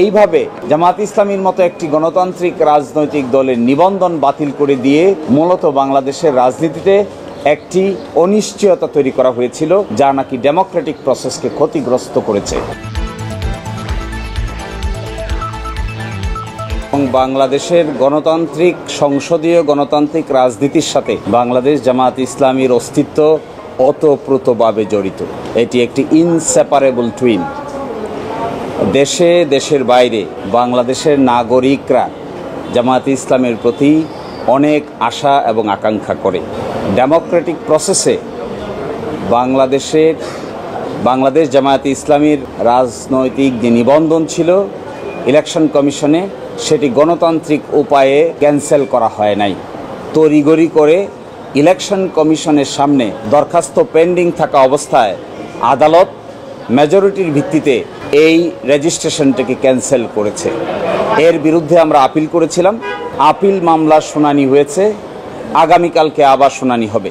এইভাবে জামায়াত ইসলামীর মতো একটি গণতান্ত্রিক রাজনৈতিক দলের নিবন্ধন বাতিল করে দিয়ে মূলত বাংলাদেশের রাজনীতিতে একটি অনিশ্চয়তা তৈরি করা হয়েছিল, যা নাকি ডেমোক্রেটিক প্রসেসকে ক্ষতিগ্রস্ত করেছে। এবং বাংলাদেশের গণতান্ত্রিক সংসদীয় গণতান্ত্রিক রাজনীতির সাথে বাংলাদেশ জামায়াত ইসলামীর অস্তিত্ব ওতপ্রোতভাবে জড়িত। এটি একটি ইনসেপারেবল টুইন। দেশে দেশের বাইরে বাংলাদেশের নাগরিকরা জামায়াত ইসলামের প্রতি অনেক আশা এবং আকাঙ্ক্ষা করে। ডেমোক্রেটিক প্রসেসে বাংলাদেশ জামায়াত ইসলামীর রাজনৈতিক যে নিবন্ধন ছিল ইলেকশন কমিশনে, সেটি গণতান্ত্রিক উপায়ে ক্যান্সেল করা হয় নাই। তড়িঘড়ি করে ইলেকশন কমিশনের সামনে দরখাস্ত পেন্ডিং থাকা অবস্থায় আদালত মেজরিটির ভিত্তিতে এই রেজিস্ট্রেশনটাকে ক্যান্সেল করেছে। এর বিরুদ্ধে আমরা আপিল করেছিলাম। আপিল মামলার শুনানি হয়েছে, আগামীকালকে আবার শুনানি হবে।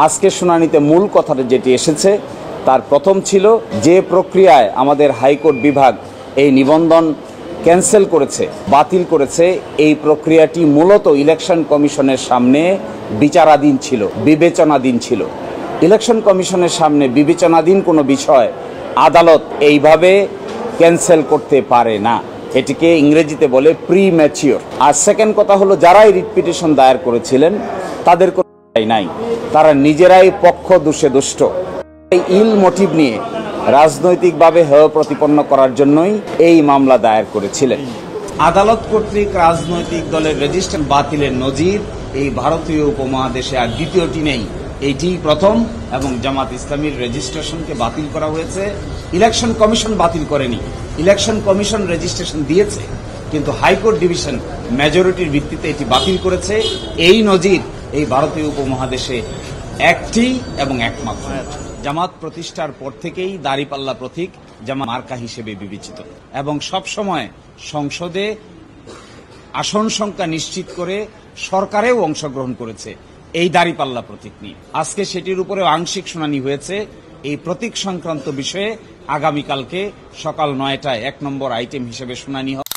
আজকে শুনানিতে মূল কথাটা যেটি এসেছে তার প্রথম ছিল যে প্রক্রিয়ায় আমাদের হাইকোর্ট বিভাগ এই নিবন্ধন ক্যান্সেল করেছে, বাতিল করেছে, এই প্রক্রিয়াটি মূলত ইলেকশন কমিশনের সামনে বিচারাধীন ছিল, বিবেচনাধীন ছিল। ইলেকশন কমিশনের সামনে বিবেচনাধীন কোনো বিষয় আদালত এইভাবে ক্যান্সেল করতে পারে না। এটিকে ইংরেজিতে বলে প্রিম্যাচিওর। আর সেকেন্ড কথা হলো, যারাই রিট পিটিশন দায়ের করেছিলেন তাদের কোনো নাই, তারা নিজেরাই পক্ষ দোষে দুষ্ট। এই ইল মোটিভ নিয়ে রাজনৈতিকভাবে হেয় প্রতিপন্ন করার জন্যই এই মামলা দায়ের করেছিলেন। আদালত কর্তৃক রাজনৈতিক দলের রেজিস্ট্রেশন বাতিলের নজির এই ভারতীয় উপমহাদেশে আর দ্বিতীয়টি নেই, এইটি প্রথম। এবং জামাত ইসলামীর রেজিস্ট্রেশনকে বাতিল করা হয়েছে, ইলেকশন কমিশন বাতিল করেনি। ইলেকশন কমিশন রেজিস্ট্রেশন দিয়েছে, কিন্তু হাইকোর্ট ডিভিশন মেজরিটির ভিত্তিতে এটি বাতিল করেছে। এই নজির এই ভারতীয় উপমহাদেশে একটি এবং একমাত্র। জামাত প্রতিষ্ঠার পর থেকেই দাঁড়িপাল্লা প্রতীক জামাত মার্কা হিসেবে বিবেচিত এবং সব সময় সংসদে আসন সংখ্যা নিশ্চিত করে সরকারেও অংশগ্রহণ করেছে এই দাঁড়িপাল্লা প্রতীক নিয়ে। আজকে সেটির উপরে আংশিক শুনানি হয়েছে। এই প্রতীক সংক্রান্ত বিষয়ে আগামীকালকে সকাল 9টায় 1 নম্বর আইটেম হিসেবে শুনানি হবে।